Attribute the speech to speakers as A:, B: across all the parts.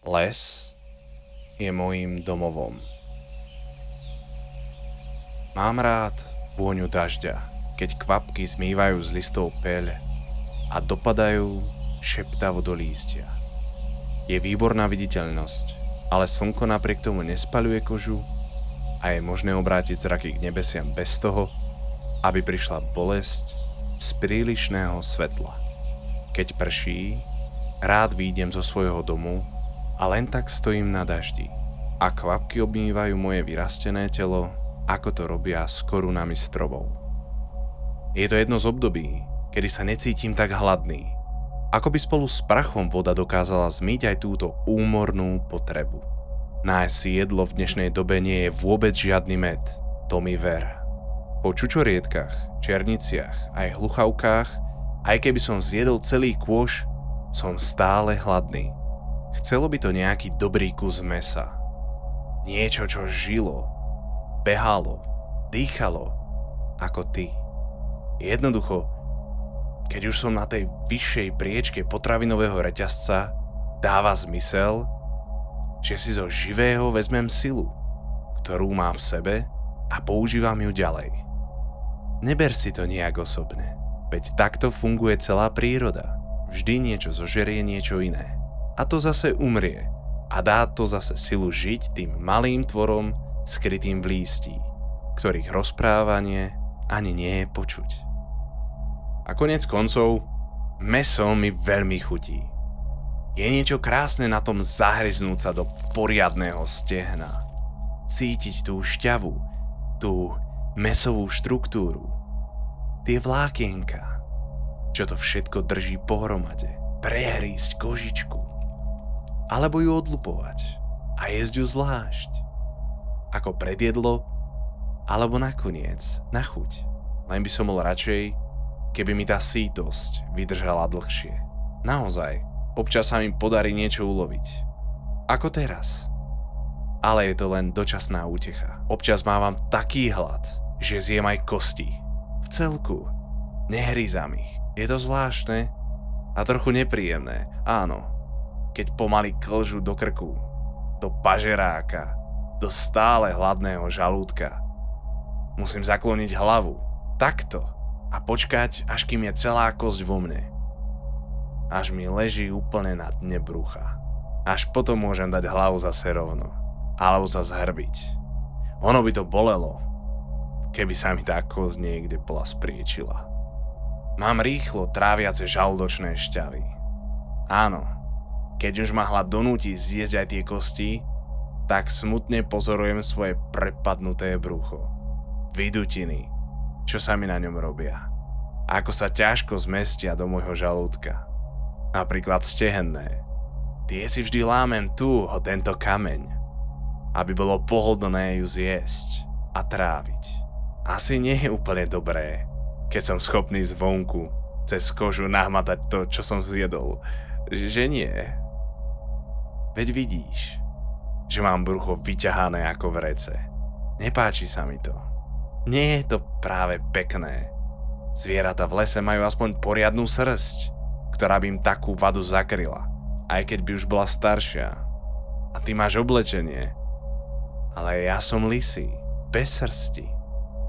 A: Les je mojím domovom. Mám rád vôňu dažďa, keď kvapky zmývajú z listov peľ a dopadajú šeptavo do lístia. Je výborná viditeľnosť, ale slnko napriek tomu nespaľuje kožu a je možné obrátiť zraky k nebesiam bez toho, aby prišla bolesť z prílišného svetla. Keď prší, rád výjdem zo svojho domu a len tak stojím na daždi a kvapky obmývajú moje vyrastené telo, ako to robia s korunami stromov. Je to jedno z období, kedy sa necítim tak hladný, ako by spolu s prachom voda dokázala zmyť aj túto úmornú potrebu. Nájsť si jedlo v dnešnej dobe nie je vôbec žiadny med, to mi ver. Po čučorietkach, černiciach aj hluchavkách, aj keby som zjedol celý kôš, som stále hladný. Chcelo by to nejaký dobrý kus mesa. Niečo, čo žilo, behalo, dýchalo, ako ty. Jednoducho, keď už som na tej vyššej priečke potravinového reťazca, dáva zmysel, že si zo živého vezmem silu, ktorú mám v sebe a používam ju ďalej. Neber si to nejak osobne, veď takto funguje celá príroda. Vždy niečo zožerie niečo iné. A to zase umrie. A dá to zase silu žiť tým malým tvorom skrytým v lístí, ktorých rozprávanie ani nie je počuť. A konec koncov, mäso mi veľmi chutí. Je niečo krásne na tom zahryznúť sa do poriadneho stehna. Cítiť tú šťavu, tú mäsovú štruktúru, tie vlákienka, čo to všetko drží pohromade, prehrísť kožičku, alebo ju odlupovať a jesť ju zvlášť, ako predjedlo, alebo nakoniec na chuť. Len by som bol radšej, keby mi tá sítosť vydržala dlhšie. Naozaj, občas sa mi podarí niečo uloviť. Ako teraz. Ale je to len dočasná útecha. Občas mávam taký hlad, že zjem aj kosti. V celku. Nehrízam ich. Je to zvláštne a trochu nepríjemné, áno. Keď pomaly klžu do krku, do pažeráka, do stále hladného žalúdka. Musím zakloniť hlavu, takto, a počkať, až kým je celá kosť vo mne. Až mi leží úplne na dne brucha. Až potom môžem dať hlavu zase rovno, alebo sa zhrbiť. Ono by to bolelo, keby sa mi tá kosť niekde bola spriečila. Mám rýchlo tráviace žalúdočné šťavy. Áno, keď už ma hlad donúti zjesť aj tie kosti, tak smutne pozorujem svoje prepadnuté brucho. Vydutiny, čo sa mi na ňom robia. Ako sa ťažko zmestia do môjho žalúdka. Napríklad stehenné. Tie si vždy lámem tu o tento kameň, aby bolo pohodlné ju zjesť a tráviť. Asi nie je úplne dobré, keď som schopný zvonku cez kožu nahmatať to, čo som zjedol. Že nie. Veď vidíš, že mám brucho vyťahané ako vrece. Nepáči sa mi to. Nie je to práve pekné. Zvieratá v lese majú aspoň poriadnu srsť, ktorá by im takú vadu zakryla, aj keď by už bola staršia. A ty máš oblečenie. Ale ja som lisý, bez srsti.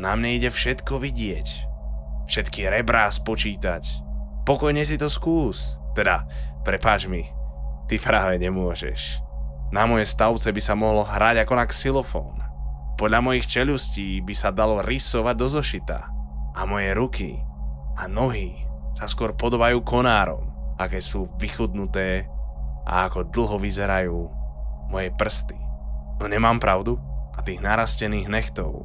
A: Na mne ide všetko vidieť. Všetky rebrá spočítať. Pokojne si to skús. Teda, prepáč mi, ty práve nemôžeš. Na moje stavce by sa mohlo hrať ako na xylofón. Podľa mojich čeľustí by sa dalo rysovať do zošita. A moje ruky a nohy sa skôr podobajú konárom, aké sú vychudnuté a ako dlho vyzerajú moje prsty. No nemám pravdu? A tých narastených nechtov,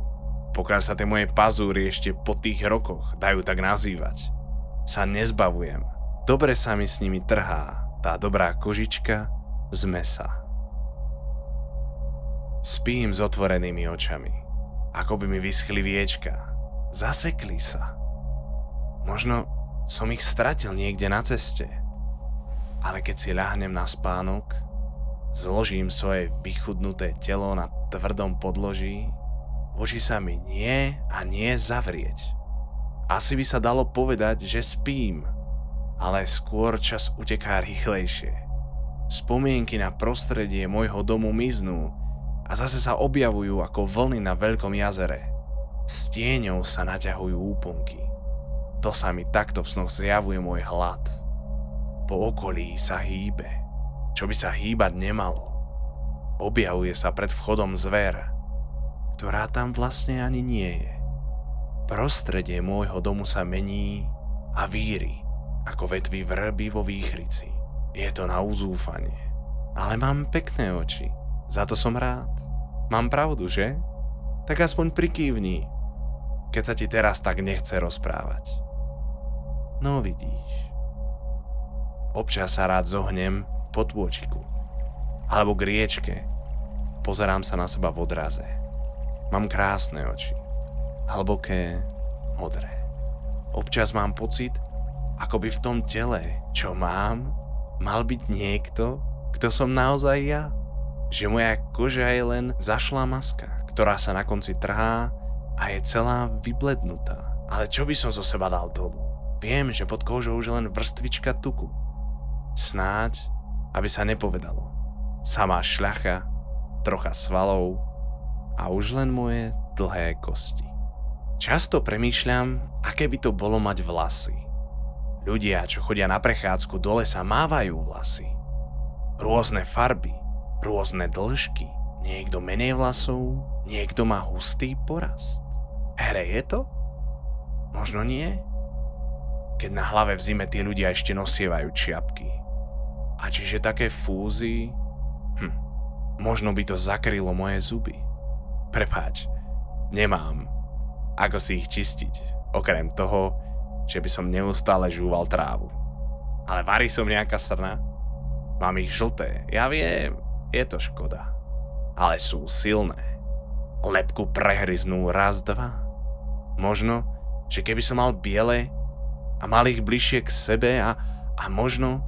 A: pokiaľ sa tie moje pazúry ešte po tých rokoch dajú tak nazývať, sa nezbavujem. Dobre sa mi s nimi trhá tá dobrá kožička z mesa. Spím s otvorenými očami, ako by mi vyschli viečka. Zasekli sa. Možno som ich stratil niekde na ceste. Ale keď si ľahnem na spánok, zložím svoje vychudnuté telo na tvrdom podloží, oči sa mi nie a nie zavrieť. Asi by sa dalo povedať, že spím, ale skôr čas uteká rýchlejšie. Spomienky na prostredie môjho domu miznú a zase sa objavujú ako vlny na veľkom jazere. S tieňou sa naťahujú úponky. To sa mi takto v snoch zjavuje môj hlad. Po okolí sa hýbe, čo by sa hýbať nemalo. Objavuje sa pred vchodom zver, ktorá tam vlastne ani nie je. Prostredie môjho domu sa mení a víri, ako vetvy vrby vo výchrici. Je to na uzúfanie. Ale mám pekné oči. Za to som rád. Mám pravdu, že? Tak aspoň prikývni, keď sa ti teraz tak nechce rozprávať. No vidíš. Občas sa rád zohnem po tôčiku. Alebo k riečke. Pozerám sa na seba v odraze. Mám krásne oči. Hlboké, modré. Občas mám pocit, ako by v tom tele, čo mám, mal byť niekto, kto som naozaj ja. Že moja koža je len zašlá maska, ktorá sa na konci trhá a je celá vyblednutá. Ale čo by som zo seba dal dolu? Viem, že pod kožou už je len vrstvička tuku. Snáď, aby sa nepovedalo. Samá šľacha, trocha svalov a už len moje dlhé kosti. Často premýšľam, aké by to bolo mať vlasy. Ľudia, čo chodia na prechádzku do lesa, mávajú vlasy. Rôzne farby, rôzne dĺžky. Niekto menej vlasov, niekto má hustý porast. Hreje to? Možno nie. Keď na hlave v zime tí ľudia ešte nosievajú čiapky. A čiže také fúzy? Možno by to zakrylo moje zuby. Prepáč, nemám ako si ich čistiť, okrem toho, že by som neustále žúval trávu. Ale varí som nejaká srna. Mám ich žlté, ja viem, je to škoda. Ale sú silné. Lebku prehryznú raz, dva. Možno, že keby som mal biele a mal ich bližšie k sebe a možno,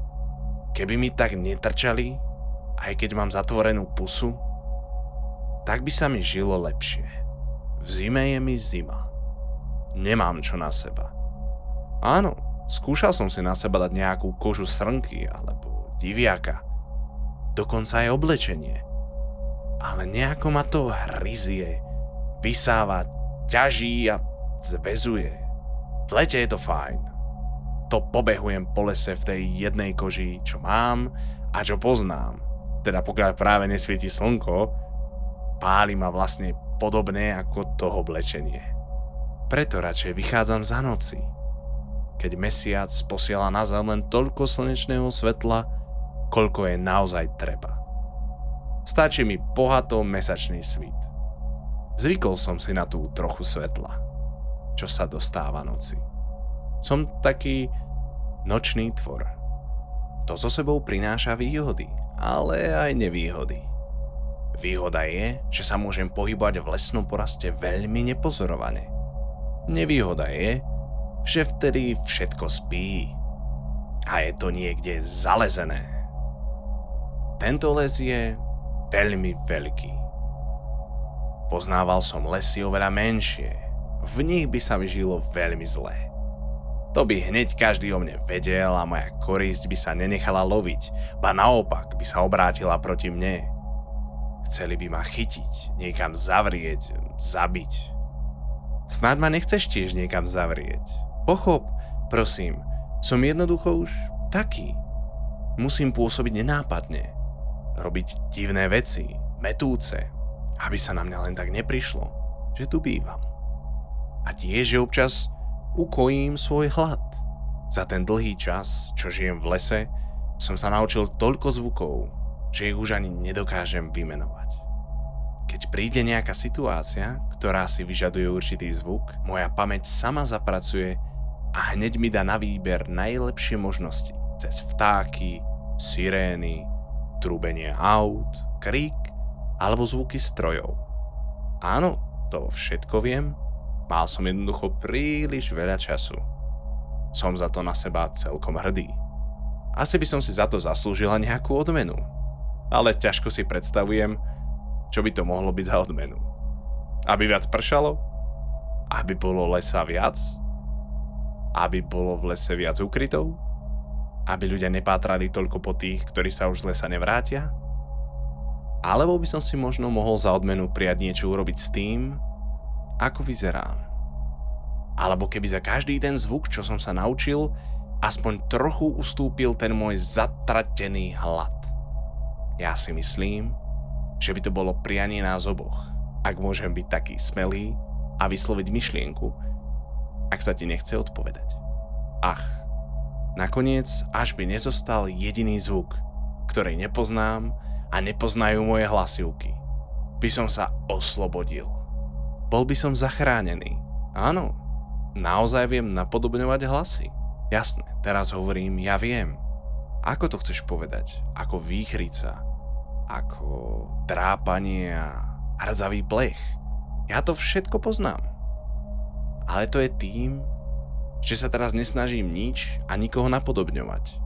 A: keby mi tak netrčali, aj keď mám zatvorenú pusu, tak by sa mi žilo lepšie. V zime je mi zima. Nemám čo na seba. Áno, skúšal som si na seba dať nejakú kožu srnky alebo diviaka. Dokonca aj oblečenie. Ale nejako ma to hryzie, vysáva, ťaží a zväzuje. V lete je to fajn. To pobehujem po lese v tej jednej koži, čo mám a čo poznám. Teda pokiaľ práve nesvieti slnko, páli ma vlastne podobné ako to oblečenie. Preto radšej vychádzam za noci, keď mesiac posiela na zem len toľko slnečného svetla, koľko je naozaj treba. Stačí mi bohato mesačný svit. Zvykol som si na tú trochu svetla, čo sa dostáva noci. Som taký nočný tvor. To so sebou prináša výhody, ale aj nevýhody. Výhoda je, že sa môžem pohybovať v lesnom poraste veľmi nepozorovane. Nevýhoda je, že vtedy všetko spí a je to niekde zalezené. Tento les je veľmi veľký. Poznával som lesy oveľa menšie. V nich by sa mi žilo veľmi zle. To by hneď každý o mne vedel a moja korisť by sa nenechala loviť, ba naopak by sa obrátila proti mne. Chceli by ma chytiť, niekam zavrieť, zabiť. Snáď ma nechceš tiež niekam zavrieť. Pochop, prosím, som jednoducho už taký. Musím pôsobiť nenápadne. Robiť divné veci, metúce, aby sa na mňa len tak neprišlo, že tu bývam. A tiež, že občas ukojím svoj hlad. Za ten dlhý čas, čo žijem v lese, som sa naučil toľko zvukov, že ich už ani nedokážem vymenovať. Keď príde nejaká situácia, ktorá si vyžaduje určitý zvuk, moja pamäť sama zapracuje a hneď mi dá na výber najlepšie možnosti. Cez vtáky, sirény, trúbenie aut, krík alebo zvuky strojov. Áno, to všetko viem. Mal som jednoducho príliš veľa času. Som za to na seba celkom hrdý. Asi by som si za to zaslúžila nejakú odmenu. Ale ťažko si predstavujem, čo by to mohlo byť za odmenu. Aby viac pršalo? Aby bolo lesa viac? Aby bolo v lese viac ukrytov? aby ľudia nepátrali toľko po tých, ktorí sa už z lesa nevrátia? Alebo by som si možno mohol za odmenu prijať niečo urobiť s tým, ako vyzerám. Alebo keby za každý ten zvuk, čo som sa naučil, aspoň trochu ustúpil ten môj zatratený hlad. Ja si myslím, že by to bolo prianie nás oboch, ak môžem byť taký smelý a vysloviť myšlienku, ak sa ti nechce odpovedať. Ach, nakoniec až by nezostal jediný zvuk, ktorý nepoznám a nepoznajú moje hlasivky. By som sa oslobodil. Bol by som zachránený. Áno, naozaj viem napodobňovať hlasy. Jasné, teraz hovorím, ja viem. Ako to chceš povedať? Ako výchrica? Ako drápanie a hrdzavý plech? Ja to všetko poznám. Ale to je tým, že sa teraz nesnažím nič a nikoho napodobňovať.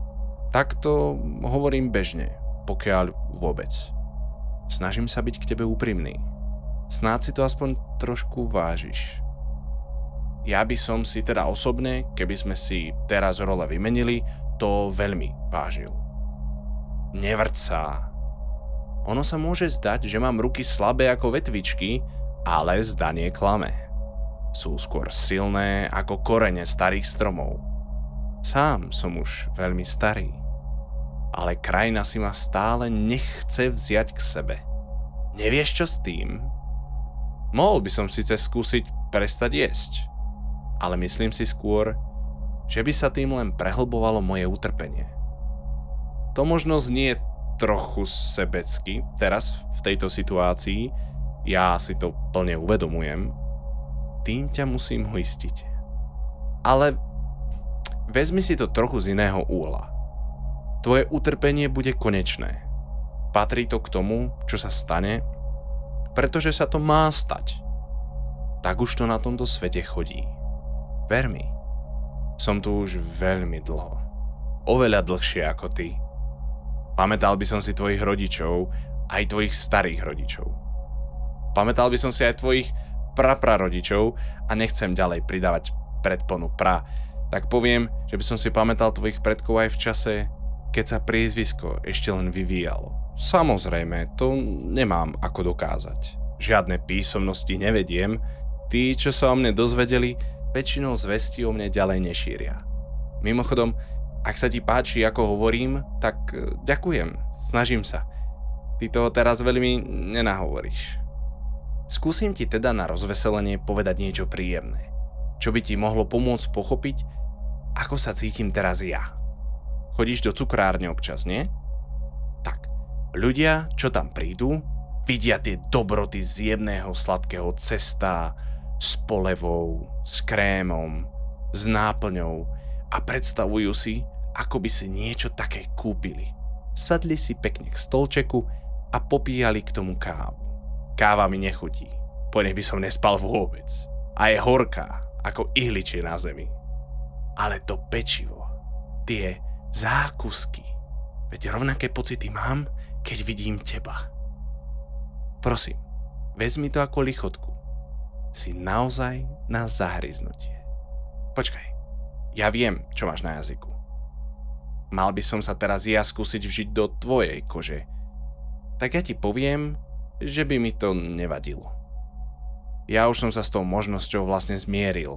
A: Takto hovorím bežne, pokiaľ vôbec. Snažím sa byť k tebe úprimný. Snáď si to aspoň trošku vážiš. Ja by som si teda osobne, keby sme si teraz role vymenili, to veľmi vážil. Nevrť sa. Ono sa môže zdať, že mám ruky slabé ako vetvičky, ale zdanie klame. Sú skôr silné ako korene starých stromov. Sám som už veľmi starý. Ale krajina si ma stále nechce vziať k sebe. Nevieš čo s tým? Mohol by som síce skúsiť prestať jesť, ale myslím si skôr, že by sa tým len prehlbovalo moje utrpenie. To možno znie trochu sebecky teraz v tejto situácii, ja si to plne uvedomujem, tým ťa musím uistiť. Ale vezmi si to trochu z iného úhla. Tvoje utrpenie bude konečné. Patrí to k tomu, čo sa stane, pretože sa to má stať. Tak už to na tomto svete chodí. Ver mi, som tu už veľmi dlho. Oveľa dlhšie ako ty. Pamätal by som si tvojich rodičov, aj tvojich starých rodičov. Pamätal by som si aj tvojich praprarodičov a nechcem ďalej pridávať predponu pra, tak poviem, že by som si pamätal tvojich predkov aj v čase, keď sa priezvisko ešte len vyvíjalo. Samozrejme, to nemám ako dokázať. Žiadne písomnosti nevediem, tí, čo sa o mne dozvedeli, väčšinou zvesti o mne ďalej nešíria. Mimochodom, ak sa ti páči, ako hovorím, tak ďakujem, snažím sa. Ty toho teraz veľmi nenahovoríš. Skúsim ti teda na rozveselenie povedať niečo príjemné, čo by ti mohlo pomôcť pochopiť, ako sa cítim teraz ja. Chodíš do cukrárne občas, nie? Tak, ľudia, čo tam prídu, vidia tie dobroty z jemného sladkého cesta, s polevou, s krémom, s náplňou a predstavujú si, ako by si niečo také kúpili. Sadli si pekne k stolčeku a popíjali k tomu kávu. Káva mi nechutí, po nej by som nespal vôbec. A je horká, ako ihličie na zemi. Ale to pečivo, tie zákusky, veď rovnaké pocity mám, keď vidím teba. Prosím, vezmi to ako lichotku. Si naozaj na zahryznutie. Počkaj, ja viem, čo máš na jazyku. Mal by som sa teraz ja skúsiť vžiť do tvojej kože. Tak ja ti poviem, že by mi to nevadilo. Ja už som sa s tou možnosťou vlastne zmieril.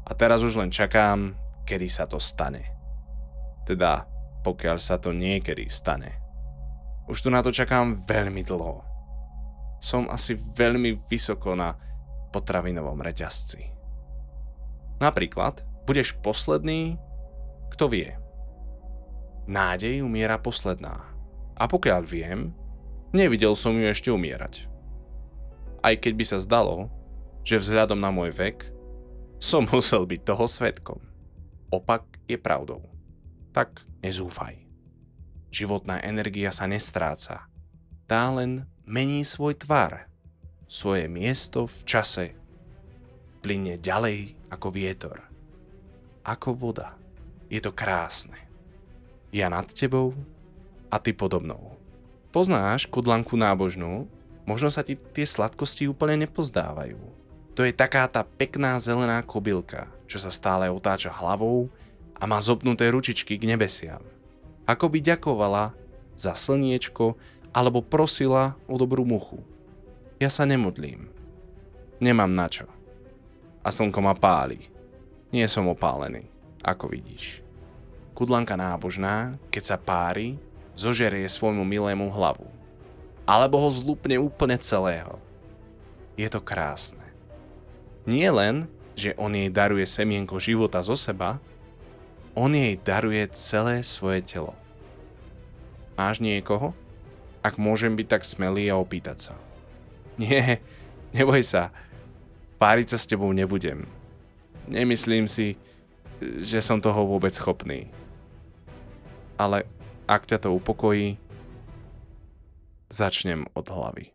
A: A teraz už len čakám, kedy sa to stane. Teda, pokiaľ sa to niekedy stane. Už tu na to čakám veľmi dlho. Som asi veľmi vysoko na potravinovom reťazci. Napríklad, budeš posledný, kto vie. Nádej umiera posledná. A pokiaľ viem, nevidel som ju ešte umierať. Aj keď by sa zdalo, že vzhľadom na môj vek som musel byť toho svedkom. Opak je pravdou. Tak nezúfaj. Životná energia sa nestráca. Tá len mení svoj tvar. Svoje miesto v čase. Plynie ďalej ako vietor. Ako voda. Je to krásne. Ja nad tebou a ty podo mnou. Poznáš kudlanku nábožnú? Možno sa ti tie sladkosti úplne nepozdávajú. To je taká tá pekná zelená kobylka, čo sa stále otáča hlavou a má zopnuté ručičky k nebesiam. Ako by ďakovala za slniečko alebo prosila o dobrú muchu. Ja sa nemodlím. Nemám na čo. A slnko ma páli. Nie som opálený, ako vidíš. Kudlanka nábožná, keď sa pári, zožerie svojmu milému hlavu. Alebo ho zlúpne úplne celého. Je to krásne. Nie len, že on jej daruje semienko života zo seba, on jej daruje celé svoje telo. Máš niekoho? Ak môžem byť tak smelý a opýtať sa. Nie, neboj sa. Páriť sa s tebou nebudem. Nemyslím si, že som toho vôbec schopný. Ale ak ťa to upokojí, začnem od hlavy.